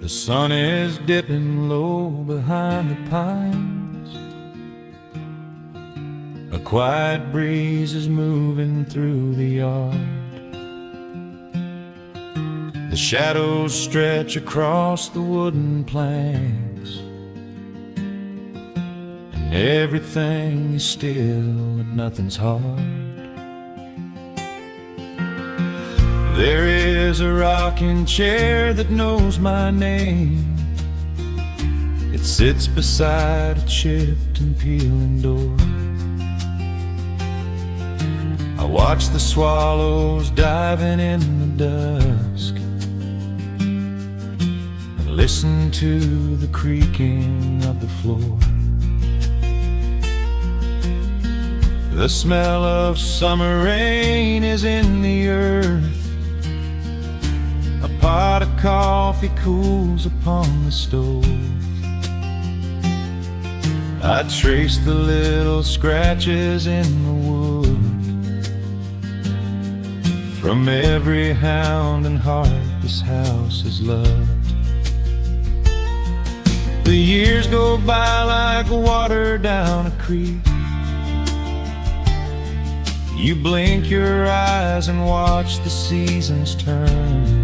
The sun is dipping low behind the pines. A quiet breeze is moving through the yard. The shadows stretch across the wooden planks, and everything is still and nothing's hard. There is a rocking chair that knows my name. It sits beside a chipped and peeling door. I watch the swallows diving in the dusk, and listen to the creaking of the floor. The smell of summer rain is in the earth. A pot of coffee cools upon the stove. I trace the little scratches in the wood from every hound and heart this house has loved. The years go by like water down a creek. You blink your eyes and watch the seasons turn.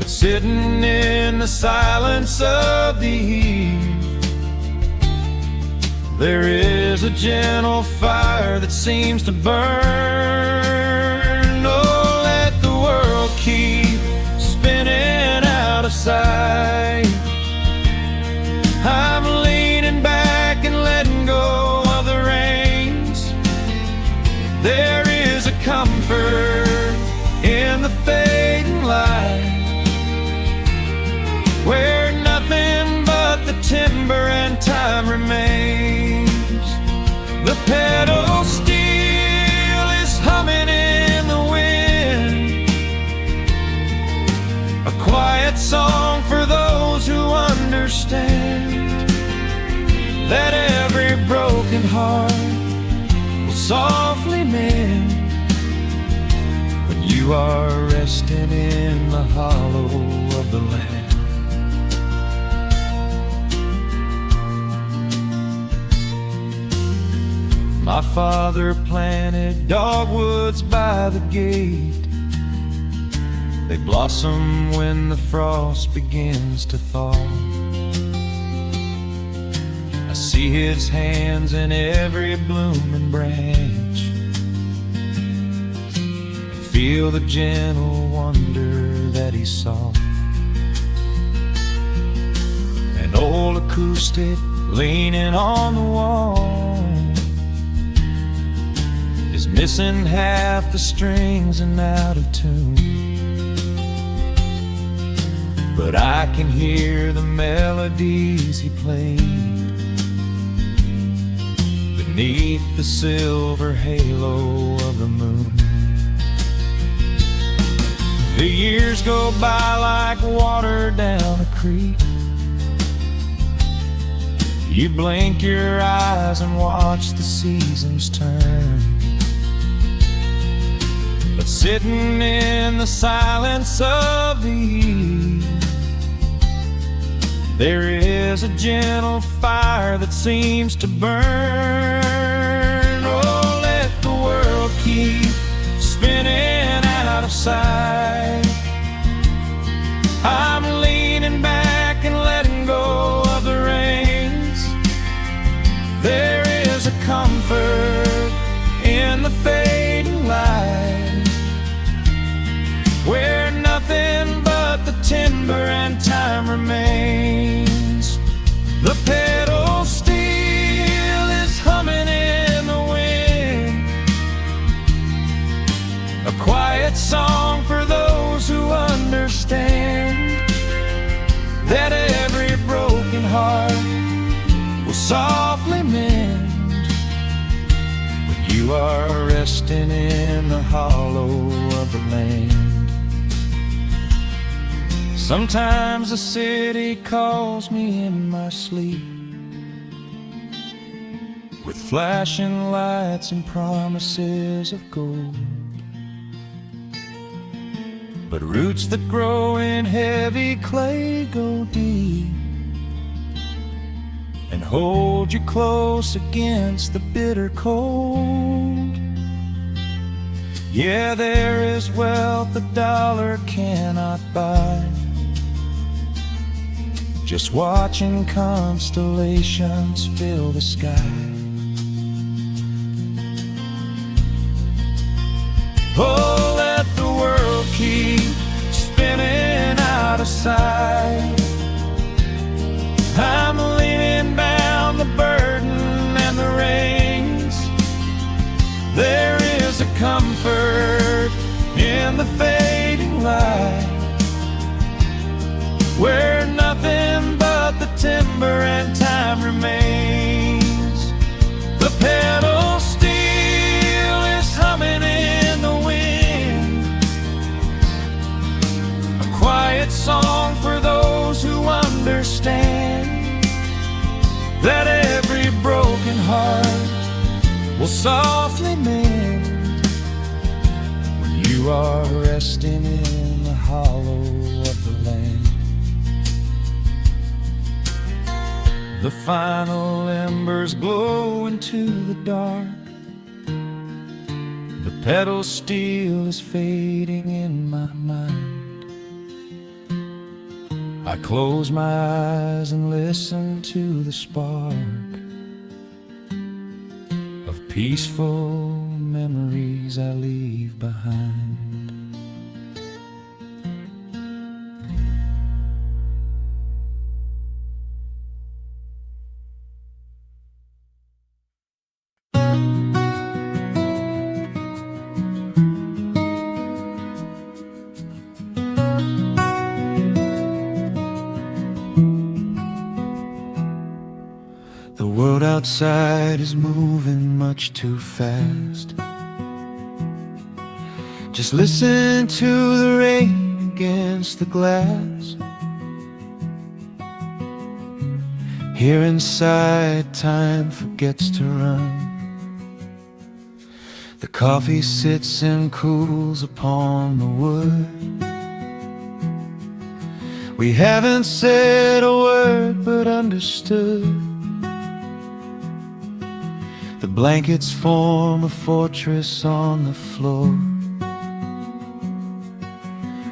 Sitting in the silence of the eve, there is a gentle fire that seems to burn. Oh, let the world keep spinning out of sight. I'm leaning back and letting go of the reins. There is a comfort in the fading light, where nothing but the timber and time remains. The pedal steel is humming in the wind, a quiet song for those who understand that every broken heart will softly mend when you are resting in the hollow of the land. My father planted dogwoods by the gate. They blossom when the frost begins to thaw. I see his hands in every blooming branch, and feel the gentle wonder that he saw. An old acoustic leaning on the wall is missing half the strings and out of tune, but I can hear the melodies he played beneath the silver halo of the moon. The years go by like water down a creek. You blink your eyes and watch the seasons turn. But sitting in the silence of the eve, there is a gentle fire that seems to burn. Oh, let the world keep spinning out of sight. I'm leaning back and letting go of the reins. There is a comfort in the fading light, where nothing but the timber and time remains. The pedal steel is humming in the wind, a quiet song for those who understand that every broken heart will softly mend when you are resting in the hollow of the land. Sometimes the city calls me in my sleep, with flashing lights and promises of gold. but roots that grow in heavy clay go deep and hold you close against the bitter cold. Yeah, there is wealth a dollar cannot buy, just watching constellations fill the sky. Oh, let the world keep spinning out of sight. I'm leaning down the burden and the reins. There is a comfort in the fading light, where nothing but the timber and time remains. The pedal steel is humming in the wind, a quiet song for those who understand that every broken heart will softly mend when you are resting in the hollow of the land. The final embers glow into the dark. The pedal steel is fading in my mind. I close my eyes and listen to the spark of peaceful memories I leave behind. The world outside is moving much too fast. Just listen to the rain against the glass. Here inside, time forgets to run. The coffee sits and cools upon the wood. We haven't said a word but understood. The blankets form a fortress on the floor.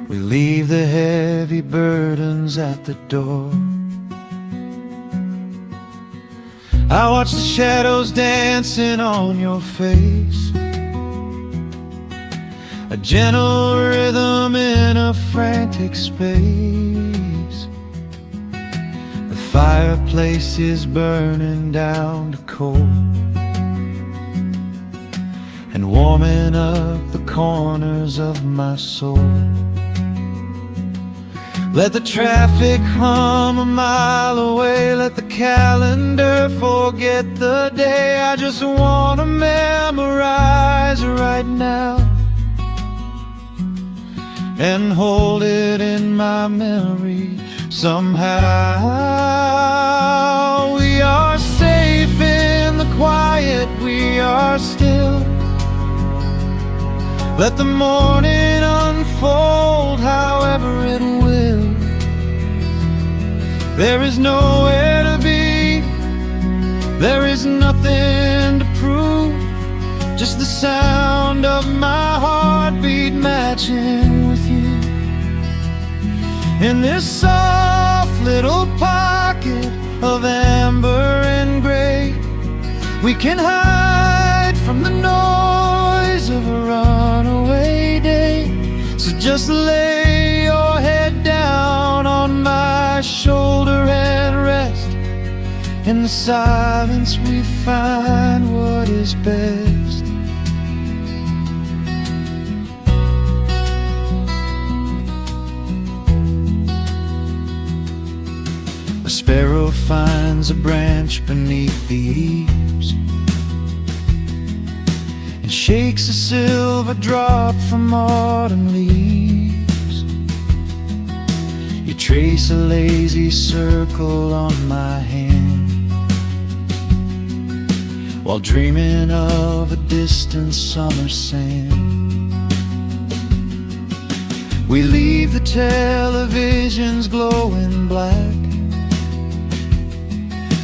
We leave the heavy burdens at the door. I watch the shadows dancing on your face, a gentle rhythm in a frantic space. The fireplace is burning down to coal and warming up the corners of my soul. Let the traffic hum a mile away, let the calendar forget the day. I just want to memorize right now and hold it in my memory somehow. We are safe in the quiet, we are still. Let the morning unfold however it will. There is nowhere to be, there is nothing to prove, just the sound of my heartbeat matching with you. In this soft little pocket of amber and gray, we can hide from the noise of a runaway day. So just lay your head down on my shoulder and rest. In the silence we find what is best. A sparrow finds a branch beneath the eaves and shakes a silver drop from autumn leaves. You trace a lazy circle on my hand while dreaming of a distant summer sand. We leave the televisions glowing black.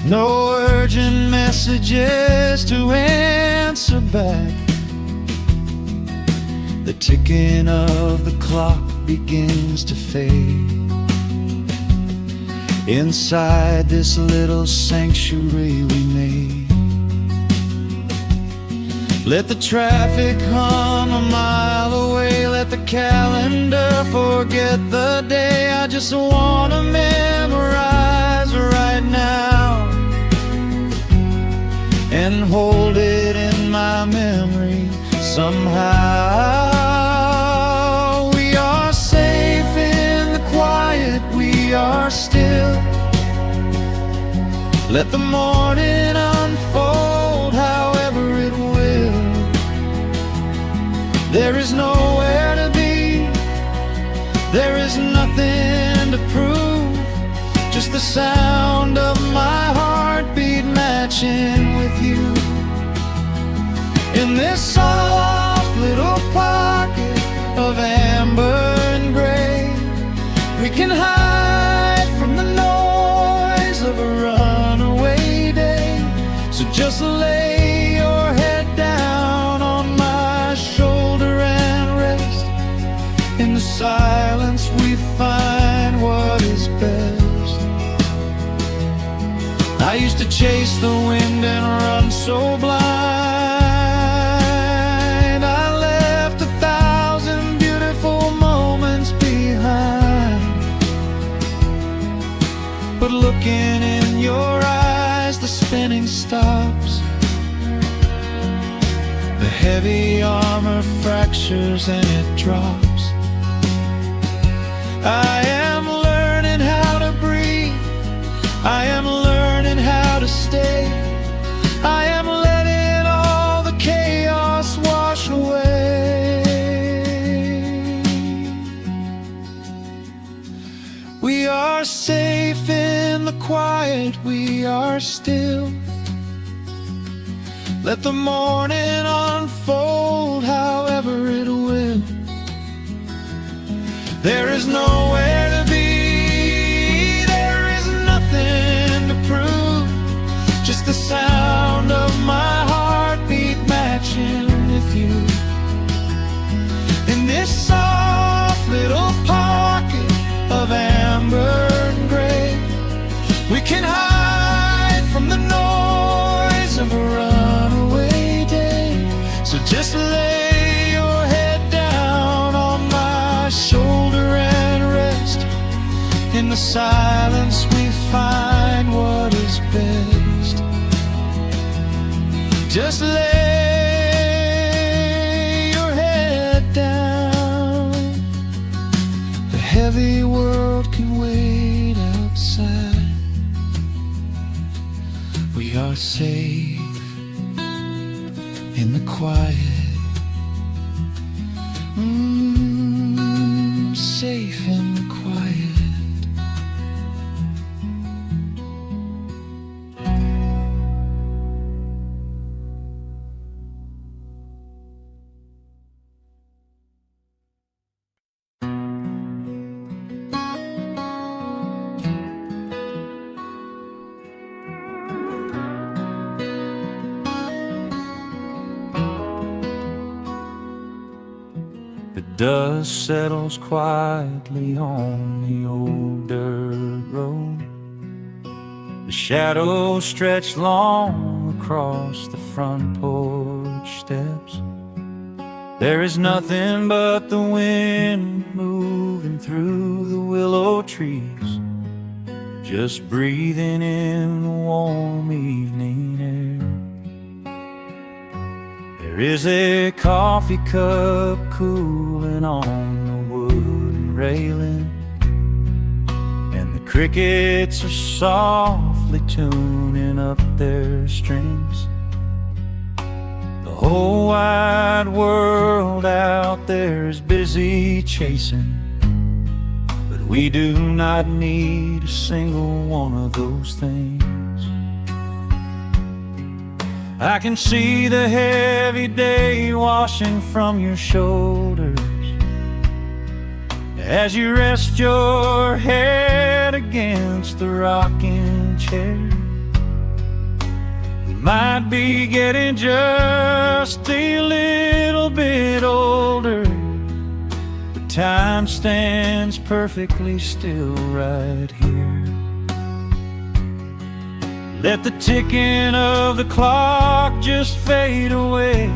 No urgent messages to answer back. The ticking of the clock begins to fade. Inside this little sanctuary we made. Let the traffic hum a mile away. Let the calendar forget the day. I just wanna memorize right now and hold it in my memory somehow. We are safe in the quiet, we are still. Let the morning unfold however it will. There is nowhere to be, there is nothing to prove, just the sound of my heartbeat matching with you. In this soft little pocket of amber and gray, we can hide from the noise of a runaway day. So just lay your head down on my shoulder and rest. In the silence we find what is best. I used to chase the wind and run so blind. I left 1,000 beautiful moments behind. But looking in your eyes, the spinning stops. The heavy armor fractures and it drops. I am learning how to breathe. I am learning how to stay. I am letting all the chaos wash away. We are safe in the quiet, we are still. Let the morning unfold however it will. There is nowhere to be, there is nothing to prove, just the sound of my heartbeat matching with you. In this soft little pocket of amber and gray, we can hide from the noise of a runaway day. So just lay your head down on my shoulder and rest. In the silence we find what is best. Just lay your head down. The heavy world can wait outside. We are safe in the quiet. Safe in the quiet. The dust settles quietly on the old dirt road. The shadows stretch long across the front porch steps. There is nothing but the wind moving through the willow trees, just breathing in the warm evening air. There is a coffee cup cooling on the wooden railing, and the crickets are softly tuning up their strings. The whole wide world out there is busy chasing, but we do not need a single one of those things. I can see the heavy day washing from your shoulders, as you rest your head against the rocking chair. We might be getting just a little bit older, but time stands perfectly still right here. Let the ticking of the clock just fade away.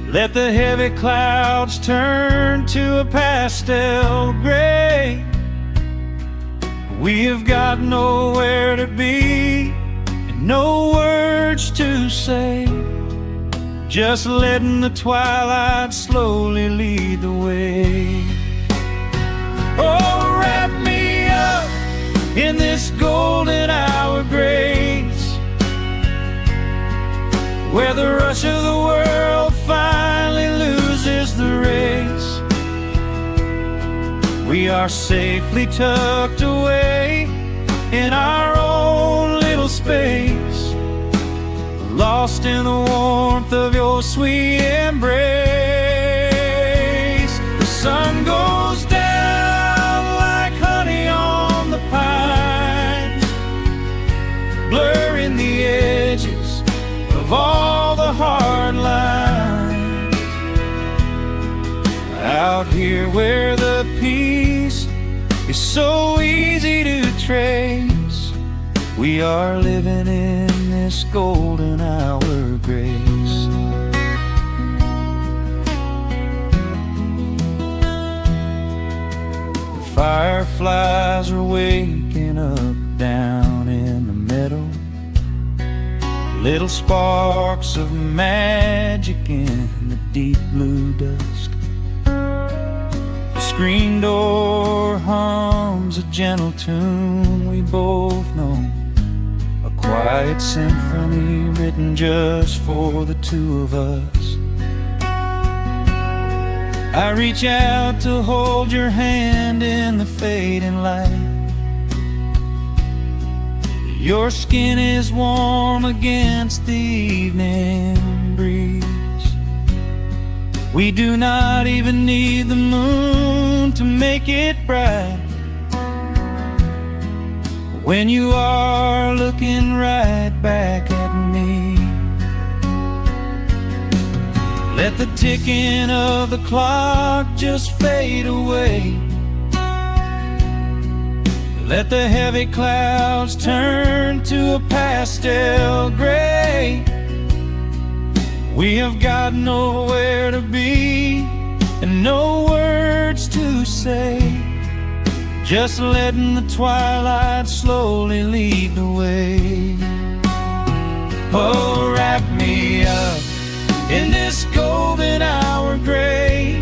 Let the heavy clouds turn to a pastel gray. We have got nowhere to be and no words to say, just letting the twilight slowly lead the way. Oh, wrap me up in this golden hour grace, where the rush of the world finally loses the race. We are safely tucked away in our own little space, lost in the warmth of your sweet embrace. The sun goes down like honey on the pines, blurring the edges of all the hard lines. Out here where the peace is so easy to trace, we are living in this golden hour grace. The fireflies are waking up down in the meadow, little sparks of magic in the deep blue dusk. The screen door hums a gentle tune we both know, a quiet symphony written just for the two of us. I reach out to hold your hand in the fading light. Your skin is warm against the evening breeze. We do not even need the moon to make it bright, when you are looking right back at me. Let the ticking of the clock just fade away. Let the heavy clouds turn to a pastel gray. We have got nowhere to be and no words to say, just letting the twilight slowly lead the way. Oh, wrap me up in this golden hour grace,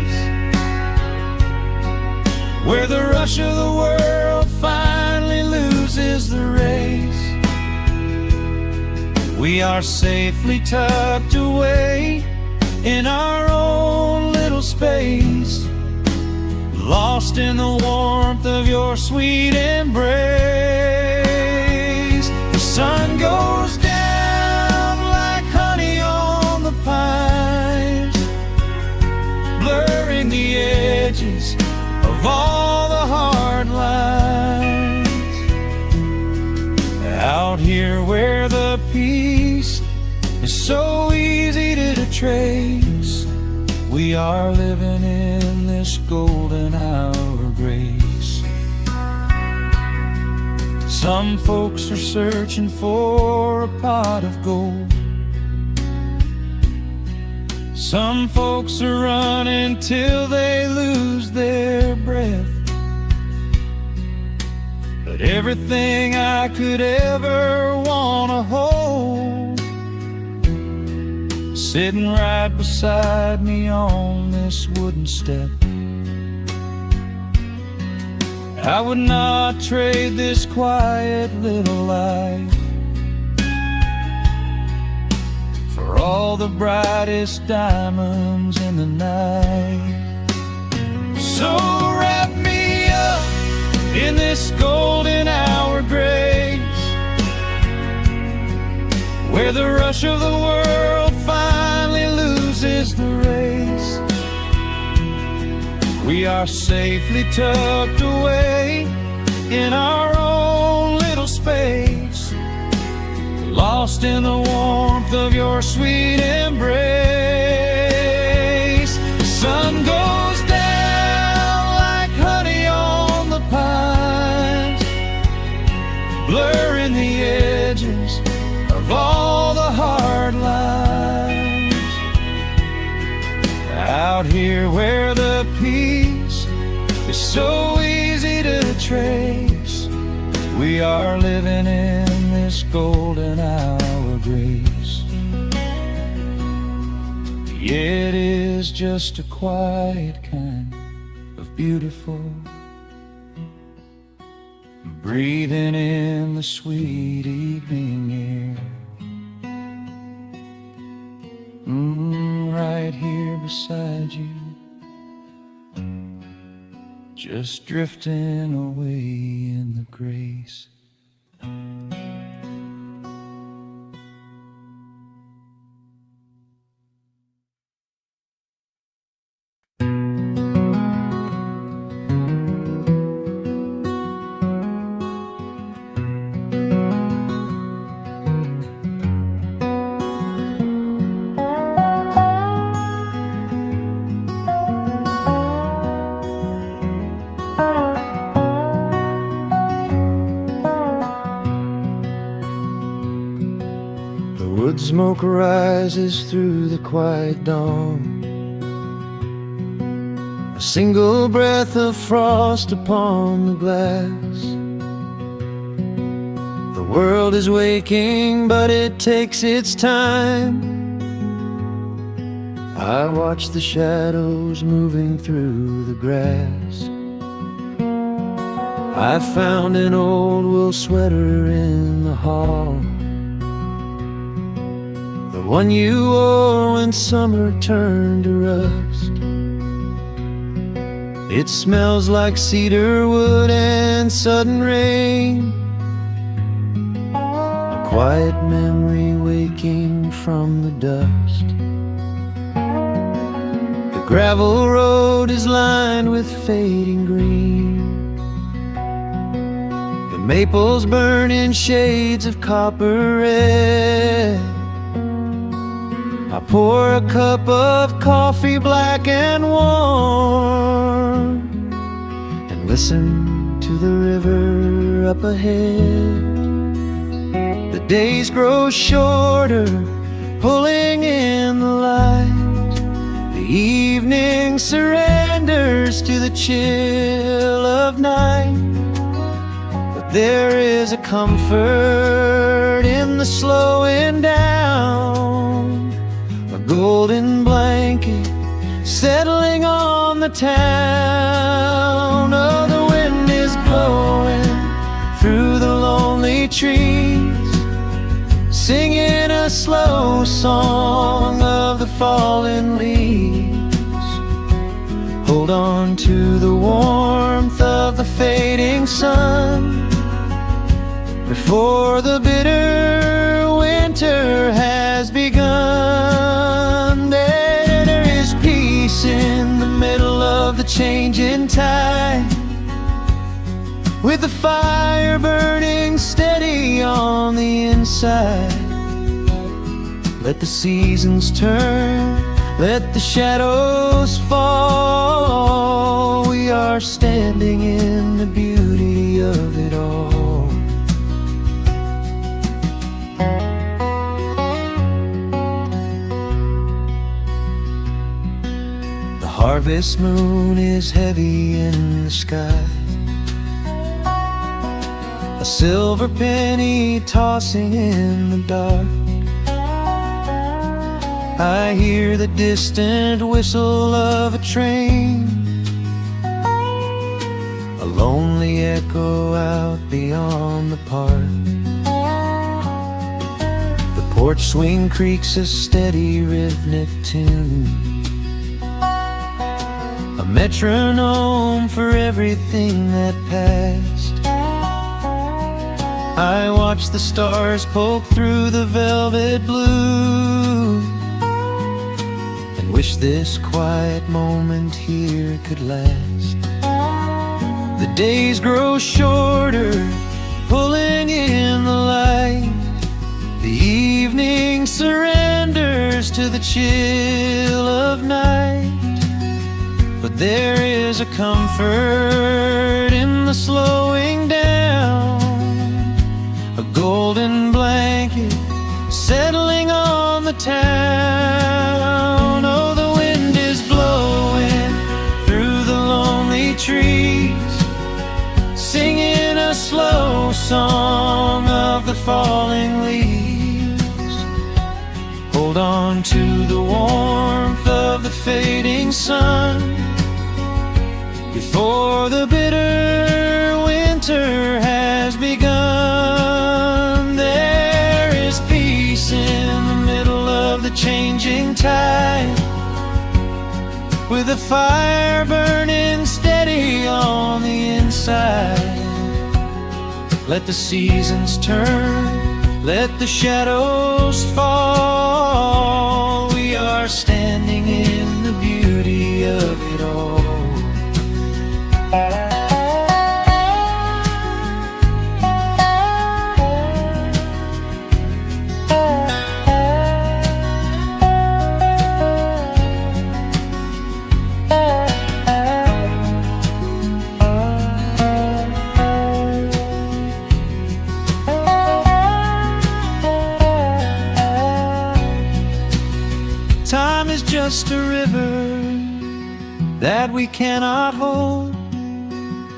where the rush of the world finally loses the race. We are safely tucked away in our own little space, lost in the warmth of your sweet embrace. The sun goes down like honey on the pines, blurring the edges of all the hard lines. Out here where the peace is so easy to trace, we are living in this golden hour grace. Some folks are searching for a pot of gold, some folks are running till they lose their breath. But everything I could ever wanna hold, sitting right beside me on this wooden step. I would not trade this quiet little life for all the brightest diamonds in the night. So wrap me up in this golden hour grace, where the rush of the world finally loses the race. We are safely tucked away in our own little space, lost in the warmth of your sweet embrace. The sun goes down like honey on the pines, blurring the edges of all the hard lines. Out here where the peace is so easy to trace, we are living in this golden hour grace. It is just a quiet kind of beautiful, breathing in the sweet evening air. Right here beside you, just drifting away in the grace. Wood smoke rises through the quiet dawn, a single breath of frost upon the glass. The world is waking, but it takes its time. I watch the shadows moving through the grass. I found an old wool sweater in the hall, the one you wore when summer turned to rust. It smells like cedar wood and sudden rain, a quiet memory waking from the dust. The gravel road is lined with fading green, the maples burn in shades of copper red. I pour a cup of coffee black and warm, and listen to the river up ahead. The days grow shorter, pulling in the light. The evening surrenders to the chill of night. But there is a comfort in the slowing down, a golden blanket settling on the town. Oh, the wind is blowing through the lonely trees, singing a slow song of the fallen leaves. Hold on to the warmth of the fading sun before the bitter winter has begun. There is peace in the middle of the changing tide, with the fire burning steady on the inside. Let the seasons turn, let the shadows fall. We are standing in the beauty of it all. The harvest moon is heavy in the sky, a silver penny tossing in the dark. I hear the distant whistle of a train, a lonely echo out beyond the park. The porch swing creaks a steady rhythmic tune, a metronome for everything that passed. I watch the stars poke through the velvet blue, and wish this quiet moment here could last. The days grow shorter, pulling in the light. The evening surrenders to the chill of night. But there is a comfort in the slowing down, a golden blanket settling on the town. Oh, the wind is blowing through the lonely trees, singing a slow song of the falling leaves. Hold on to the warmth of the fading sun before the bitter winter has begun. There is peace in the middle of the changing tide, with a fire burning steady on the inside. Let the seasons turn, let the shadows fall. We are standing in the beauty of it all. Time is just a river that we cannot hold,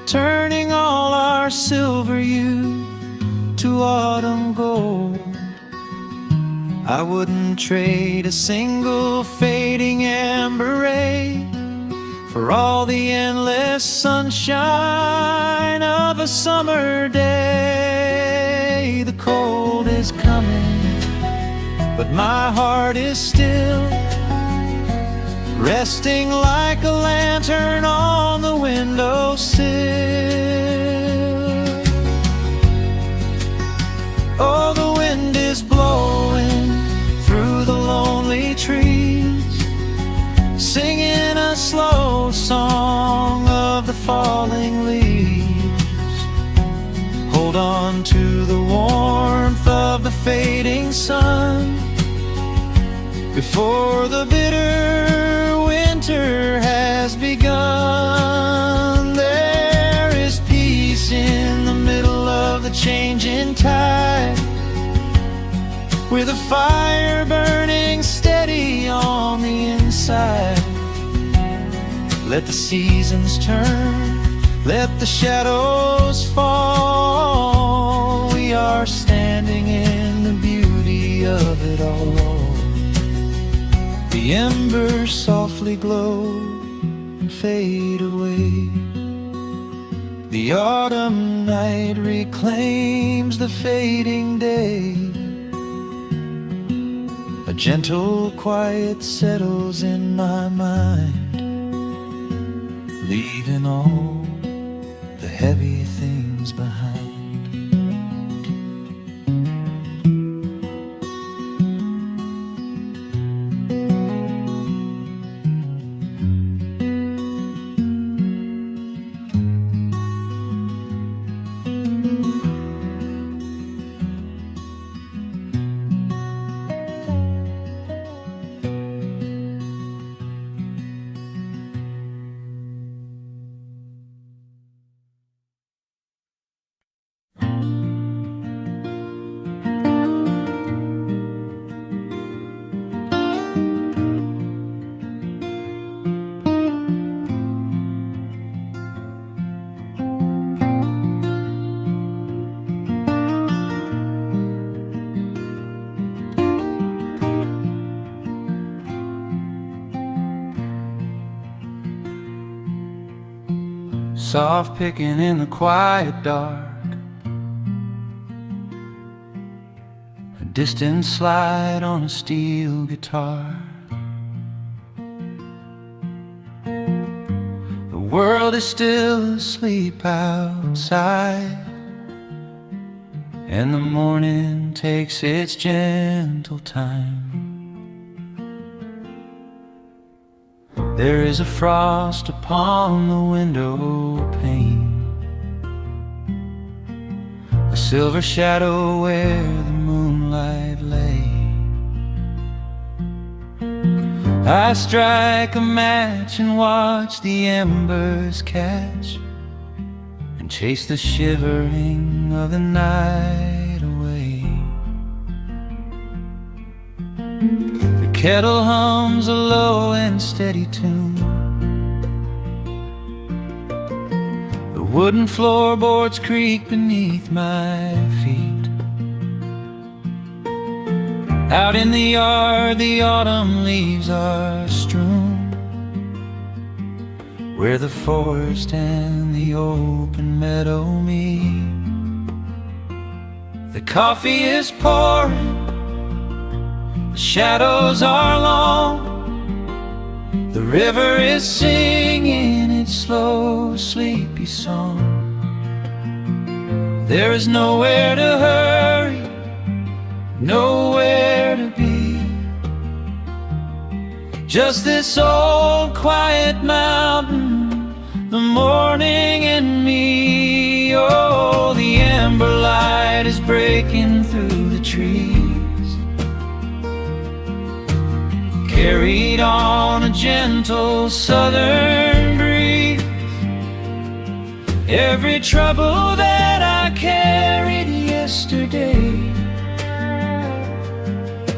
turning all our silver youth to autumn gold. I wouldn't trade a single fading amber ray for all the endless sunshine of a summer day. The cold is coming, but my heart is still, resting like a lantern on the windowsill. Oh, the wind is blowing through the lonely trees, singing a slow song of the falling leaves. Hold on to the warmth of the fading sun before the bitter winter has begun. There is peace in the middle of the changing tide, with a fire burning steady on the inside. Let the seasons turn, let the shadows fall. We are standing in the beauty of it all. The embers softly glow and fade away. The autumn night reclaims the fading day. A gentle quiet settles in my mind, leaving all the heavy things behind. Soft picking in the quiet dark, a distant slide on a steel guitar. The world is still asleep outside, and the morning takes its gentle time. There is a frost upon the window pane, a silver shadow where the moonlight lay. I strike a match and watch the embers catch, and chase the shivering of the night away. The kettle hums a low and steady tune, the wooden floorboards creak beneath my feet. Out in the yard, the autumn leaves are strewn, where the forest and the open meadow meet. The coffee is pouring, the shadows are long, the river is singing its slow, sleepy song. There is nowhere to hurry, nowhere to be, just this old quiet mountain, the morning and me. Oh, the amber light is breaking through the trees, carried on a gentle southern breeze. Every trouble that I carried yesterday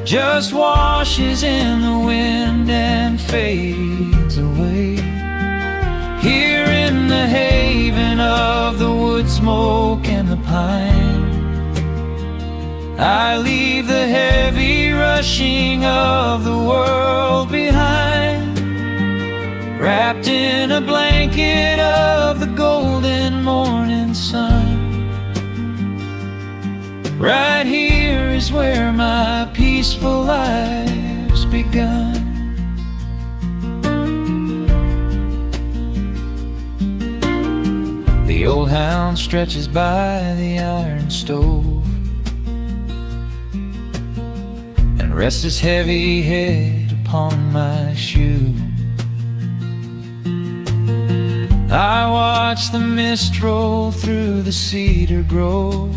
just washes in the wind and fades away. Here in the haven of the wood smoke and the pine, I leave the heavy rushing of the world behind, wrapped in a blanket of the golden morning sun. Right here is where my peaceful life's begun. The old hound stretches by the iron stove and rests his heavy head upon my shoe. I watch the mist roll through the cedar grove,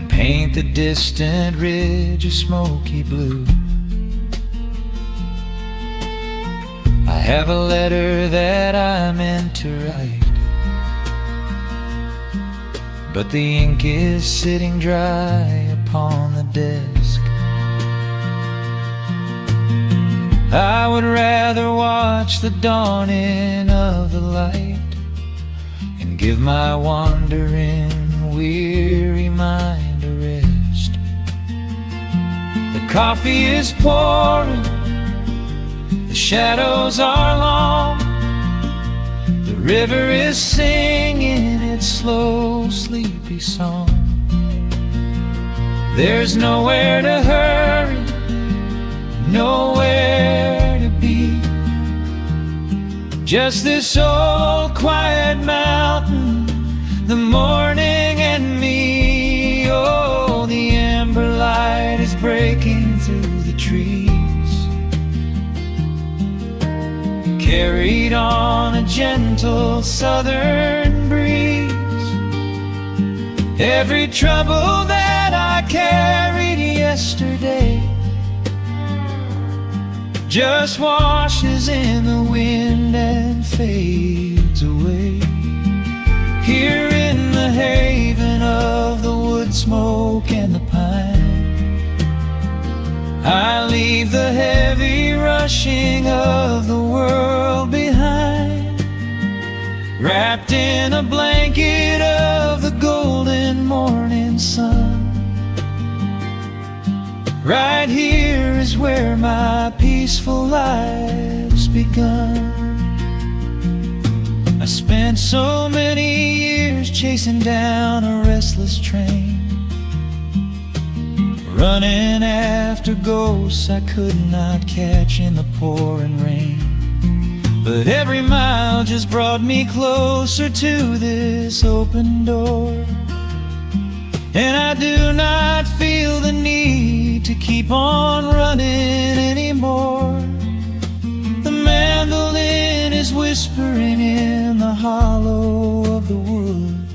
paint the distant ridge a smoky blue. I have a letter that I meant to write, but the ink is sitting dry upon the desk. I would rather watch the dawning of the light and give my wandering, weary mind a rest. The coffee is pouring, the shadows are long, the river is singing its slow, sleepy song. There's nowhere to hurry, nowhere to be, just this old quiet mountain, the morning and me. Oh, the amber light is breaking through the trees, carried on a gentle southern breeze. Every trouble that I carried yesterday just washes in the wind and fades away. Here in the haven of the wood smoke and the pine, I leave the heavy rushing of the world behind, wrapped in a blanket of the golden morning sun. Right here is where my peaceful life's begun. I spent so many years chasing down a restless train, running after ghosts I could not catch in the pouring rain. But every mile just brought me closer to this open door, and I do not feel the need to keep on running anymore. whispering in the hollow of the wood,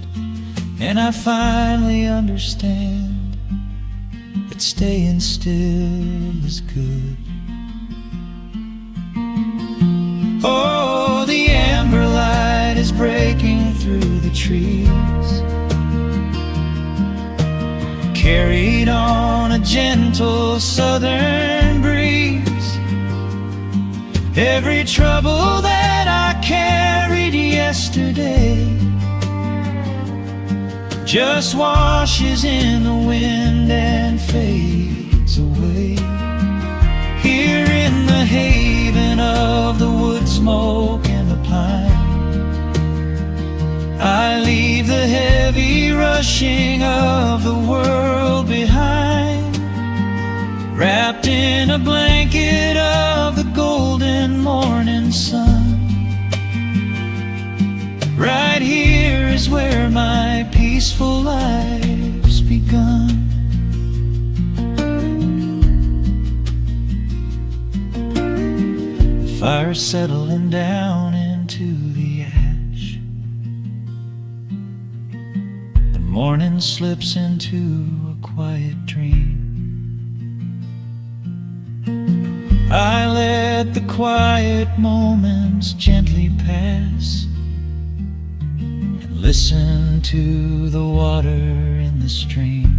and I finally understand that staying still is good. Oh, the amber light is breaking through the trees, carried on a gentle southern breeze. Every trouble that I carried yesterday just washes in the wind and fades away. Here in the haven of the wood smoke and the pine, I leave the heavy rushing of the world behind, wrapped in a blanket of the golden morning sun. Right here is where my peaceful life's begun. The fire's settling down into the ash, the morning slips into a quiet dream. I let the quiet moments gently pass and listen to the water in the stream.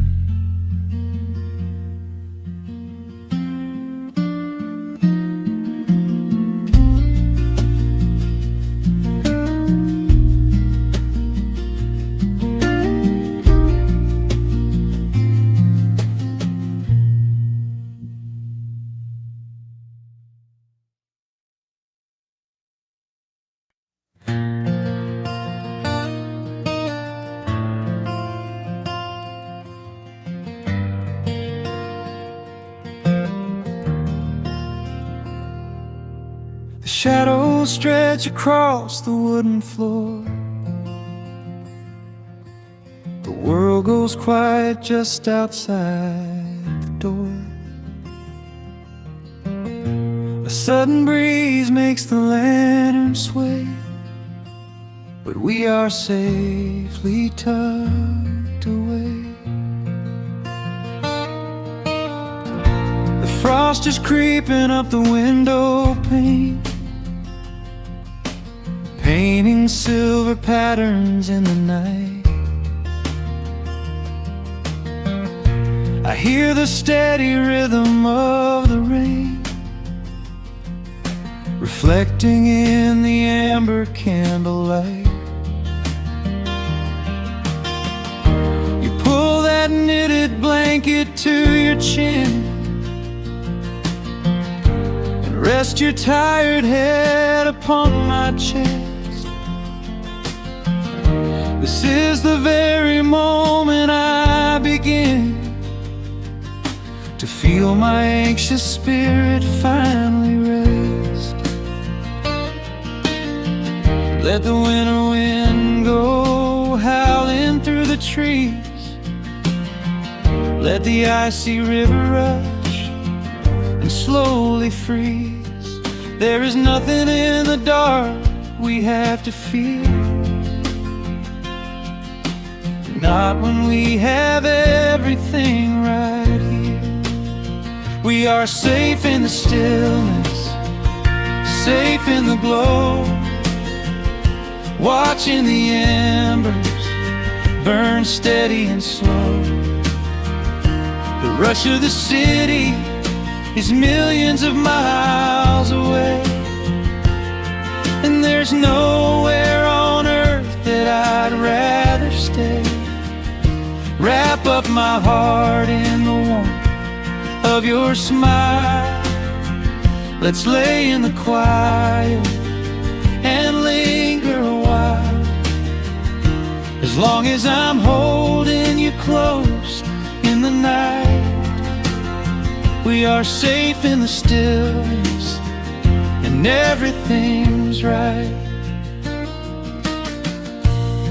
Shadows stretch across the wooden floor. The world goes quiet just outside the door. A sudden breeze makes the lantern sway, but we are safely tucked away. The frost is creeping up the window pane, painting silver patterns in the night. I hear the steady rhythm of the rain, reflecting in the amber candlelight. You pull that knitted blanket to your chin and rest your tired head upon my chest. This is the very moment I begin to feel my anxious spirit finally rest. Let the winter wind go howling through the trees, let the icy river rush and slowly freeze. There is nothing in the dark we have to fear, not when we have everything right here. We are safe in the stillness, safe in the glow, watching the embers burn steady and slow. The rush of the city is millions of miles away, and there's nowhere on earth that I'd rather stay. Wrap up my heart in the warmth of your smile. Let's lay in the quiet and linger a while. As long as I'm holding you close in the night, we are safe in the stillness and everything's right.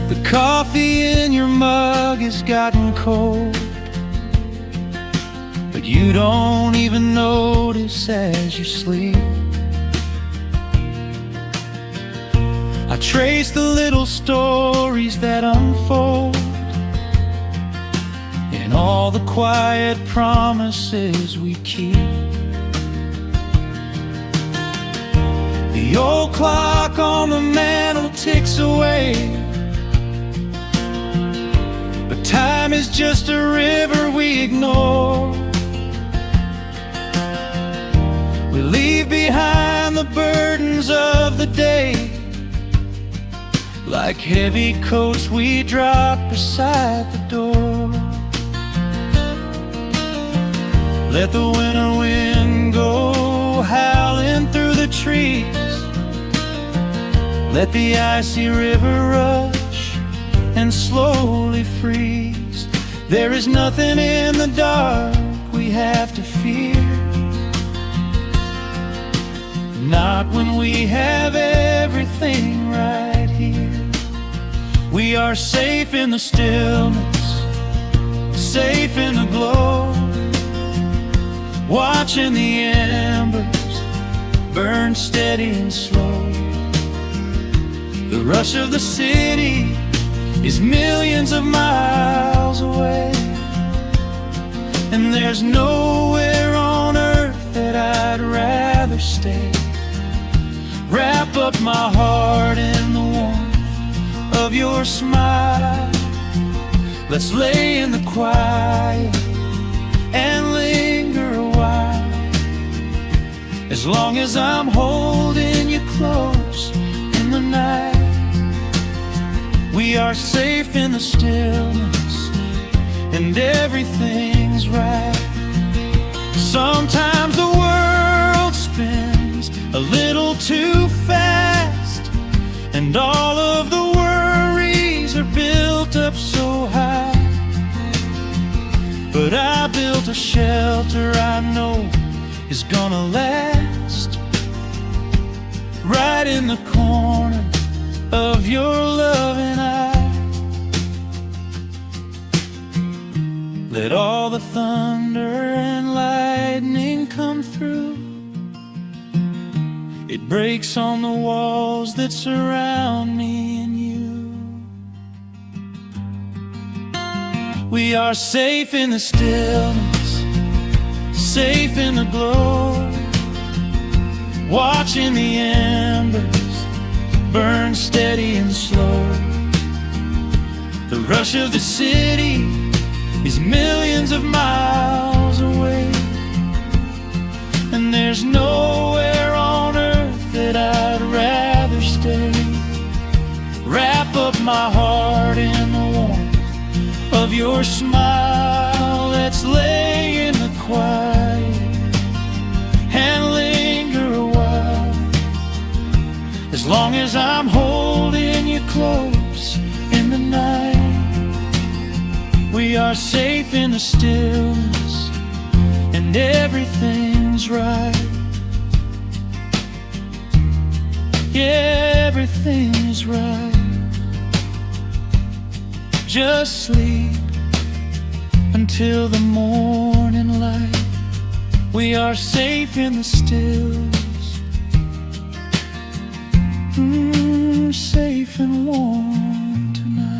The coffee in your mug has gotten cold, but you don't even notice as you sleep. trace the little stories that unfold in all the quiet promises we keep. The old clock on the mantle ticks away, but time is just a river we ignore. We leave behind the burdens of the day, like heavy coats we drop beside the door. Let the winter wind go howling through the trees. Let the icy river rush and slowly freeze. There is nothing in the dark we have to fear, not when we have everything right here. We are safe in the stillness, safe in the glow, watching the embers burn steady and slow. The rush of the city is millions of miles away, and there's nowhere on earth that I'd rather stay. Wrap up my heart in the warmth of your smile. Let's lay in the quiet and linger a while. As long as I'm holding you close in the night, we are safe in the stillness, and everything's right. Sometimes the world spins a little too fast, and all of the worries are built up so high. But I built a shelter I know is gonna last, right in the corner of your loving eye. Let all the thunder and lightning come through. It breaks on the walls that surround me and you. We are safe in the stillness, safe in the glow, watching the embers burn steady and slow. The rush of the city is millions of miles away, and there's nowhere on earth that I'd rather stay. Wrap up my heart in the warmth of your smile. Let's lay in the quiet and linger a while. As long as I'm holding you close in the night, we are safe in the stillness, and everything's right. Yeah, everything is right. Just sleep until the morning light. We are safe in the stillness, safe and warm tonight.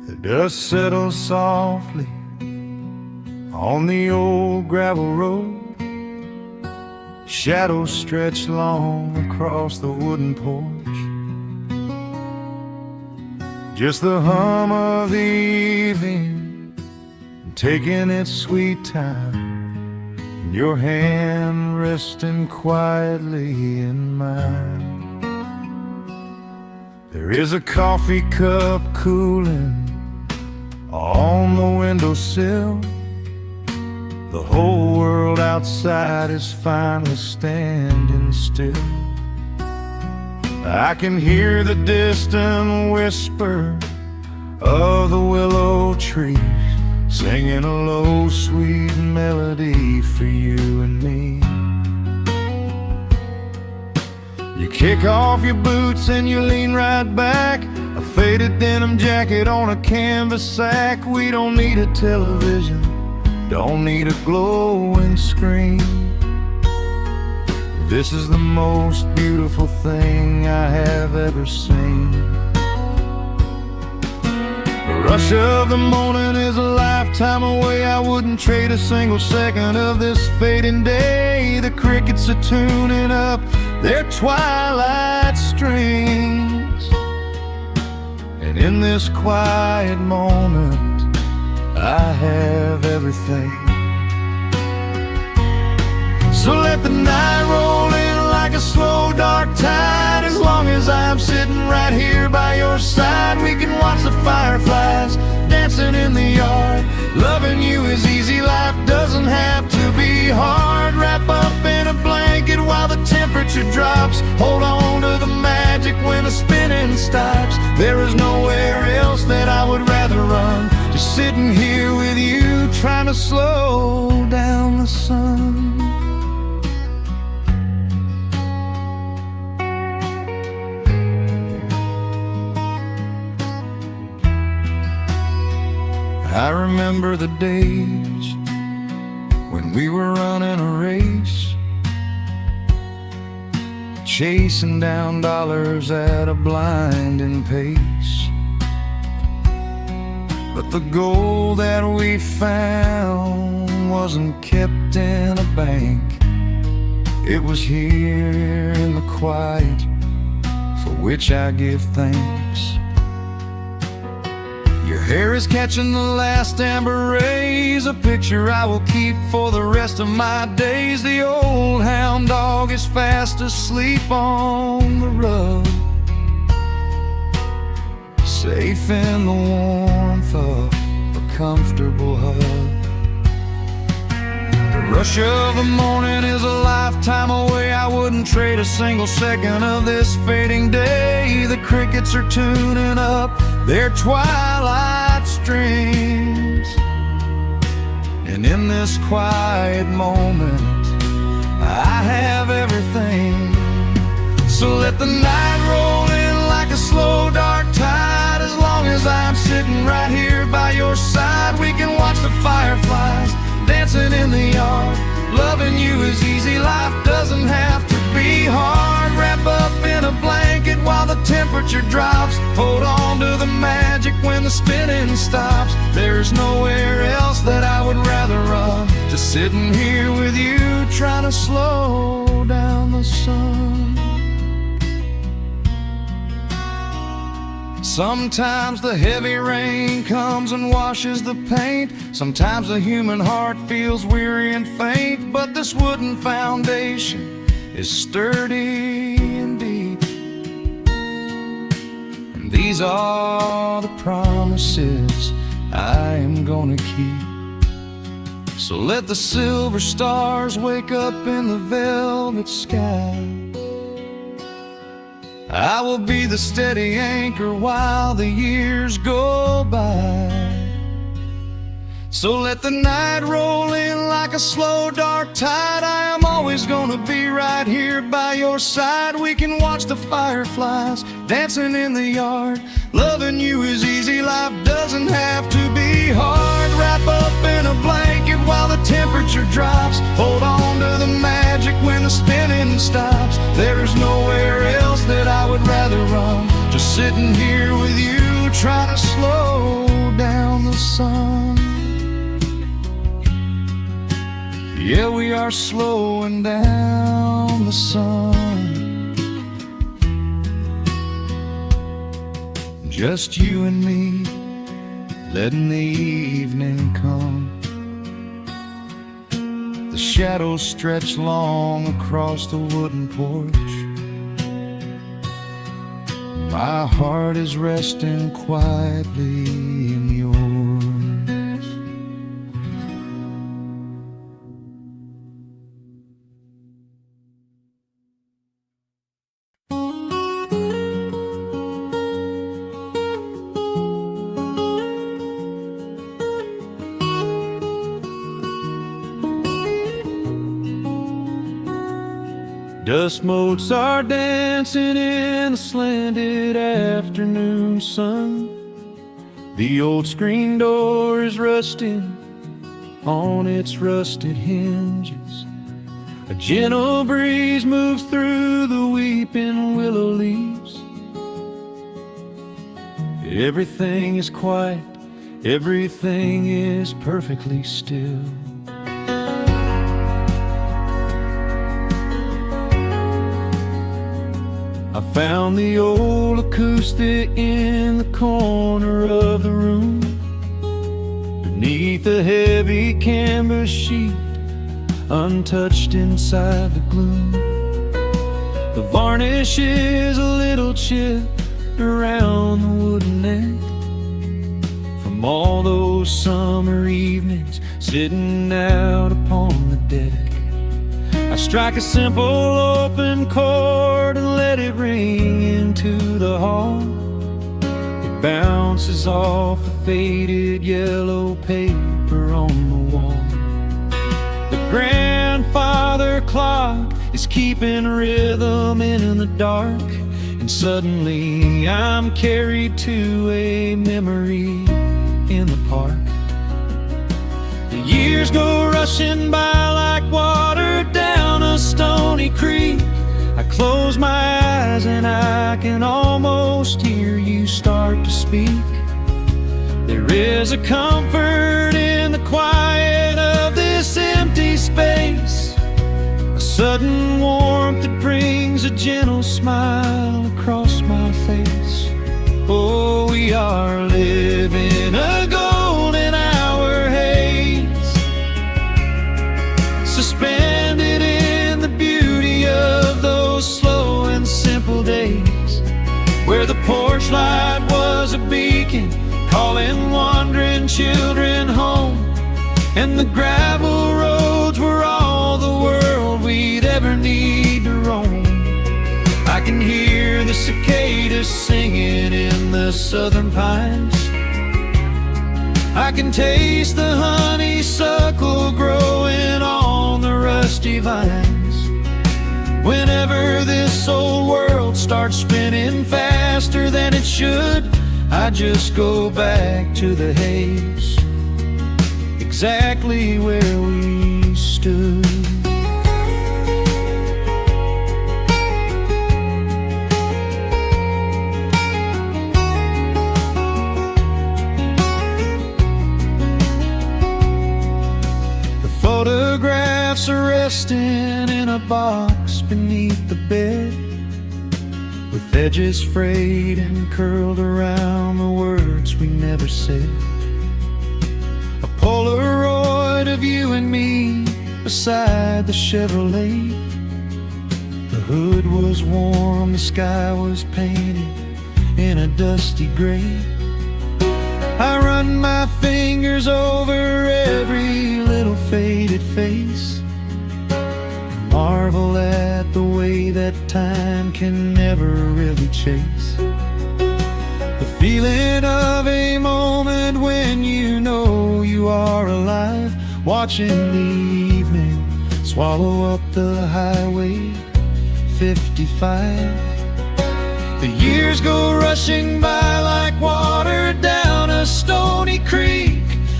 The dust settles softly on the old gravel road. Shadows stretch long across the wooden porch. Just the hum of the evening taking its sweet time, and your hand resting quietly in mine. There is a coffee cup cooling on the windowsill. The whole world outside is finally standing still. I can hear the distant whisper of the willow trees singing a low, sweet melody for you and me. You kick off your boots and you lean right back, a faded denim jacket on a canvas sack. We don't need a television, don't need a glowing screen. This is the most beautiful thing I have ever seen. The rush of the morning is a lifetime away. I wouldn't trade a single second of this fading day. The crickets are tuning up their twilight strings, and in this quiet moment I have everything. So let the night roll in like a slow dark tide. As long as I'm sitting right here by your side, we can watch the fireflies dancing in the yard. Loving you is easy, life doesn't have to be hard. Wrap up in a blanket while the temperature drops. Hold on to the magic when the spinning stops. There is nowhere else that I would rather run, just sitting here with you, trying to slow down the sun. I remember the days when we were running a race, chasing down dollars at a blinding pace. But the gold that we found wasn't kept in a bank. It was here in the quiet, for which I give thanks. Your hair is catching the last amber rays, a picture I will keep for the rest of my days. The old hound dog is fast asleep on the rug, safe in the warmth of a comfortable hug. The rush of the morning is a lifetime away. I wouldn't trade a single second of this fading day. The crickets are tuning up their twilight strings, and in this quiet moment I have everything. So let the night roll in like a slow dark tide. As long as I'm sitting right here by your side, we can watch the fireflies dancing in the yard. Loving you is easy, life doesn't have to be hard. Wrap up in a blanket while the temperature drops. Hold on to the magic when the spinning stops. There's nowhere else that I would rather run, just sitting here with you, trying to slow down the sun. Sometimes the heavy rain comes and washes the paint. Sometimes the human heart feels weary and faint. But this wooden foundation is sturdy and deep, and these are the promises I am gonna keep. So let the silver stars wake up in the velvet sky. I will be the steady anchor while the years go by. So let the night roll in like a slow dark tide. I am always gonna be right here by your side. We can watch the fireflies dancing in the yard. Loving you is easy, life doesn't have to be hard. Wrap up in a blanket while the temperature drops. Hold on to the magic when the spinning stops. There's nowhere else that I would rather run, just sitting here with you, trying to slow down the sun. Yeah, we are slowing down the sun. Just you and me, letting the evening come. The shadows stretch long across the wooden porch. My heart is resting quietly in yours. Dust motes are dancing in the slanted afternoon sun. The old screen door is rusting on its rusted hinges. A gentle breeze moves through the weeping willow leaves. Everything is quiet, everything is perfectly still. I found the old acoustic in the corner of the room, beneath a heavy canvas sheet, untouched inside the gloom. The varnish is a little chipped around the wooden neck from all those summer evenings sitting out upon the deck. I strike a simple open chord and let it ring into the hall. It bounces off the faded yellow paper on the wall. The grandfather clock is keeping rhythm in the dark, and suddenly I'm carried to a memory in the park. The years go rushing by like water down a stony creek. I close my eyes and I can almost hear you start to speak. There is a comfort in the quiet of this empty space, a sudden warmth that brings a gentle smile across my face. Oh, we are living a golden hour haze, suspended in the beauty of those slow and simple days, where the porch light was a beacon calling wandering children home, and the gravel roads were all the world we'd ever need to roam. I can hear the cicadas singing in the southern pines. I can taste the honeysuckle growing on the rusty vines. Whenever this old world starts spinning faster than it should, I just go back to the haze, exactly where we stood. Photographs are resting in a box beneath the bed, with edges frayed and curled around the words we never said. A Polaroid of you and me beside the Chevrolet. The hood was warm, the sky was painted in a dusty gray. I run my fingers over every little faded face, marvel at the way that time can never really chase. The feeling of a moment when you know you are alive, watching the evening swallow up the highway 55. The years go rushing by like water down a stony creek.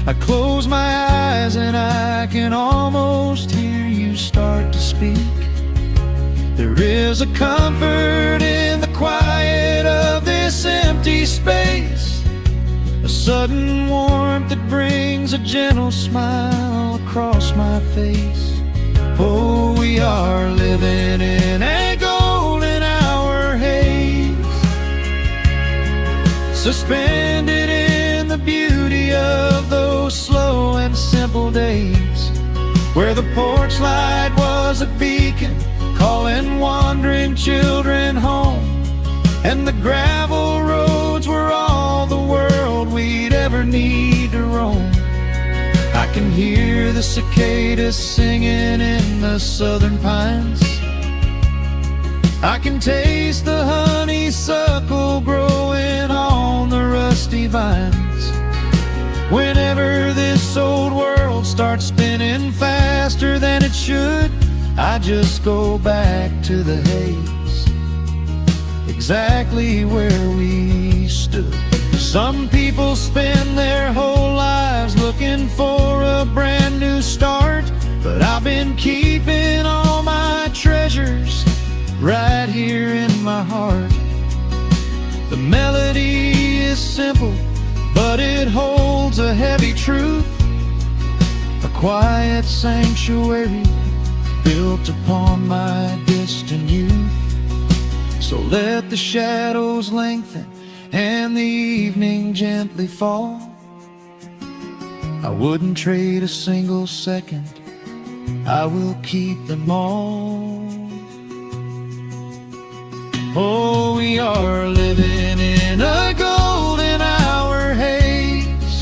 I close my eyes and I can almost hear you start to speak. There is a comfort in the quiet of this empty space, a sudden warmth that brings a gentle smile across my face. Oh, we are living in a golden hour haze, suspended in the beauty of those slow and simple days, where the porch light was a beacon calling wandering children home, and the gravel roads were all the world we'd ever need to roam. I can hear the cicadas singing in the southern pines. I can taste the honeysuckle growing on the rusty vines. Whenever this old world starts spinning faster than it should, I just go back to the haze, exactly where we stood. Some people spend their whole lives looking for a brand new start, but I've been keeping all my treasures right here in my heart. The melody is simple, but it holds a heavy truth, a quiet sanctuary built upon my distant youth. So let the shadows lengthen and the evening gently fall. I wouldn't trade a single second, I will keep them all. Oh, we are living in a golden hour haze,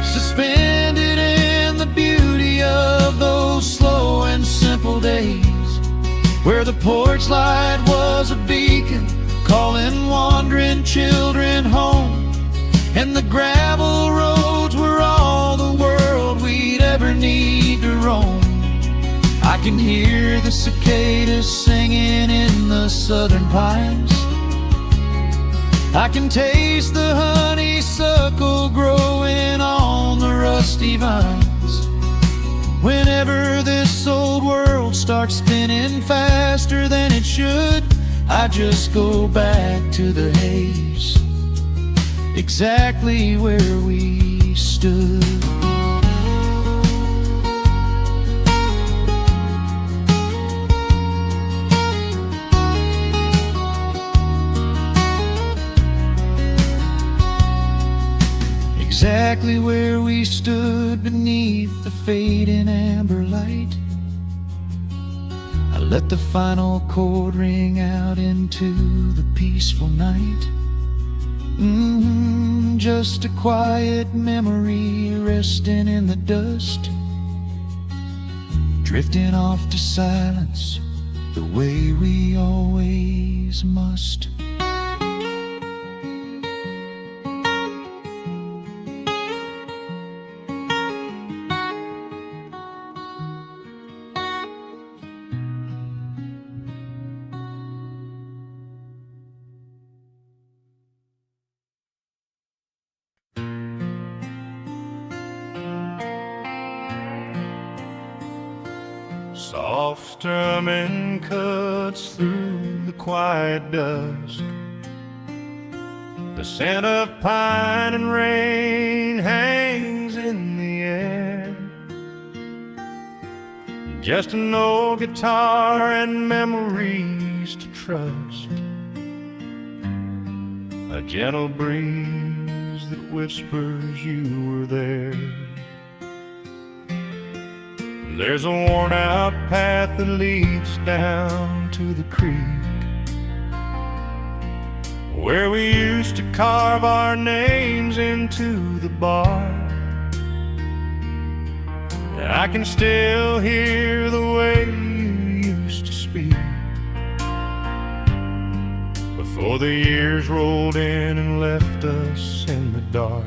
suspended in the beauty of those slow and simple days, where the porch light was a beacon calling wandering children home, and the gravel roads were all the world we'd ever need to roam. I can hear the cicadas singing in the southern pines, I can taste the honeysuckle growing on the rusty vines. Whenever this old world starts spinning faster than it should, I just go back to the haze, exactly where we stood. Exactly where we stood beneath the fading amber light. I let the final chord ring out into the peaceful night. Just a quiet memory resting in the dust, drifting off to silence the way we always must. Soft strumming cuts through the quiet dusk. The scent of pine and rain hangs in the air. Just an old guitar and memories to trust. A gentle breeze that whispers you were there. There's a worn-out path that leads down to the creek, where we used to carve our names into the bark. I can still hear the way you used to speak before the years rolled in and left us in the dark.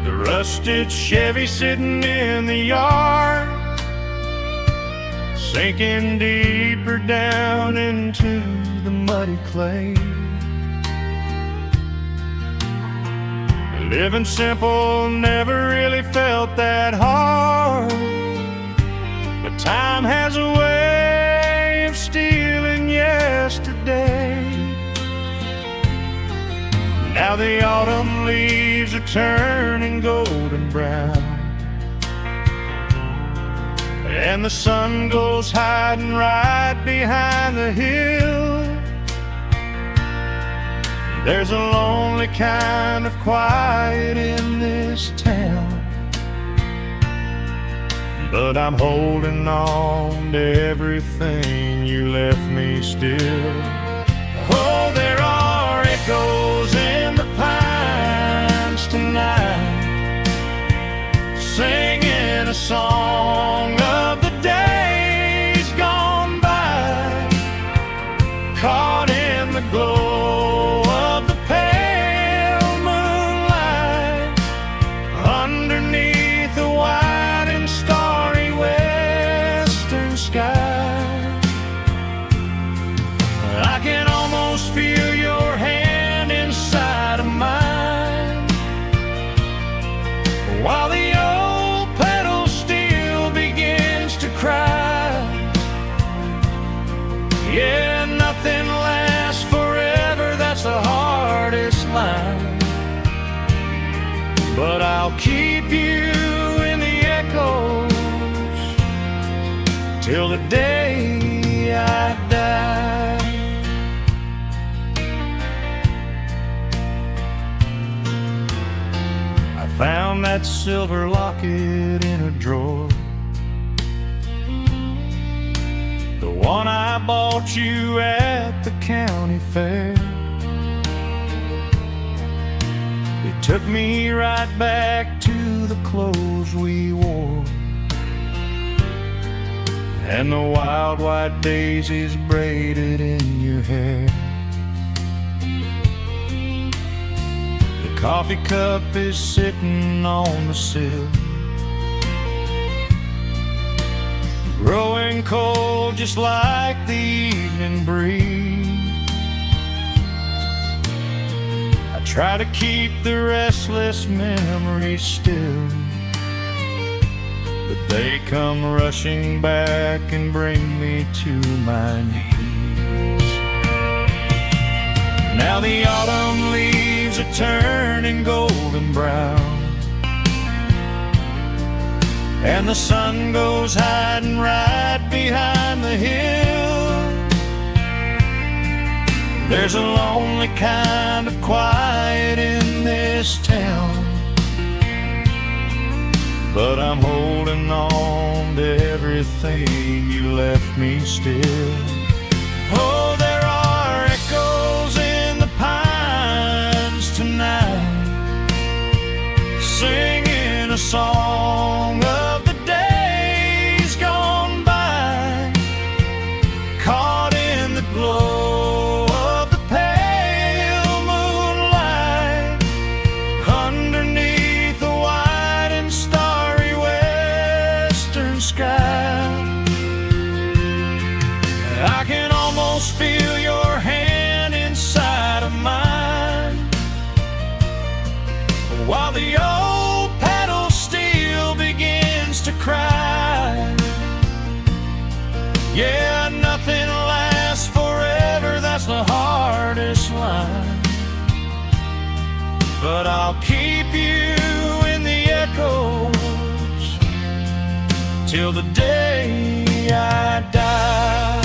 The rusted Chevy sitting in the yard, sinking deeper down into the muddy clay. Living simple never really felt that hard, but time has a way of stealing yesterday. Now the autumn leaves are turning golden brown, and the sun goes hiding right behind the hill. There's a lonely kind of quiet in this town, but I'm holding on to everything you left me still. Oh, there are echoes in the pines tonight, singing a song of the days gone by, caught in the glow of the pale moonlight, underneath line, but I'll keep you in the echoes till the day I die. I found that silver locket in a drawer, the one I bought you at the county fair. It took me right back to the clothes we wore, and the wild white daisies braided in your hair. The coffee cup is sitting on the sill, growing cold just like the evening breeze. I try to keep the restless memories still, but they come rushing back and bring me to my knees. Now the autumn leaves are turning golden brown, and the sun goes hiding right behind the hill. There's a lonely kind of quiet in this town, but I'm holding on to everything you left me still. Oh, there are echoes in the pines tonight, singing a song of the days gone by, caught in the glow of the pale moonlight, underneath the white and starry western sky. I can almost feel your hand inside of mine, while the old pedal steel begins to cry. Yeah, nothing lasts forever, that's the hardest line, but I'll keep you in the echoes till the day I die.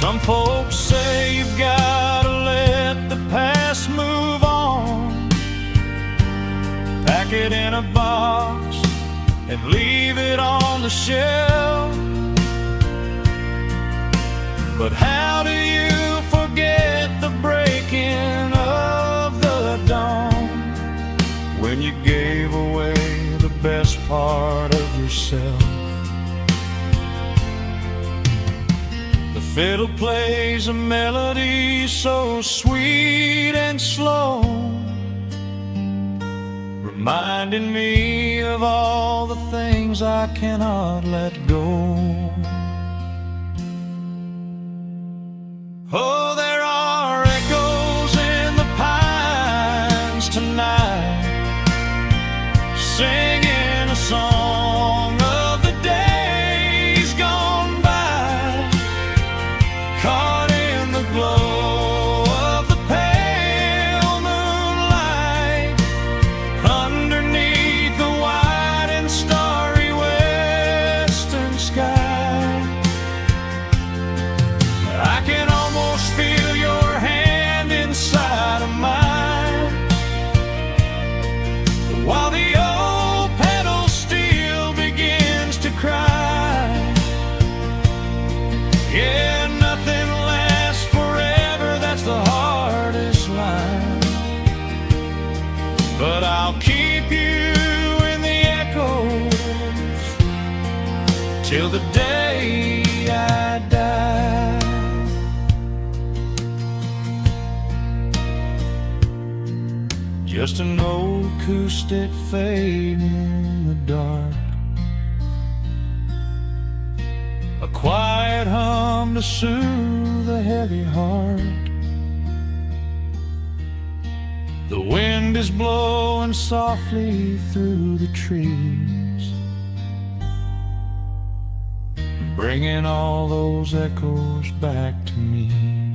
Some folks say you've gotta let the past move on, pack it in a box and leave it on the shelf. But how do you forget the breaking of the dawn, when you gave away the best part of yourself? The fiddle plays a melody so sweet and slow, reminding me of all the things I cannot let go. Oh, there are echoes in the pines tonight, singing a song of the days gone by, caught in the glow of the pale moonlight, underneath the white and starry western sky. I can almost feel your hand inside of mine, while the old pedal steel begins to cry. Yeah, nothing lasts forever, that's the hardest line, but I'll keep you in the echoes till the day I die. Just an old acoustic fading in the dark, a quiet hum to soothe a heavy heart. The wind is blowing softly through the trees, bringing all those echoes back to me.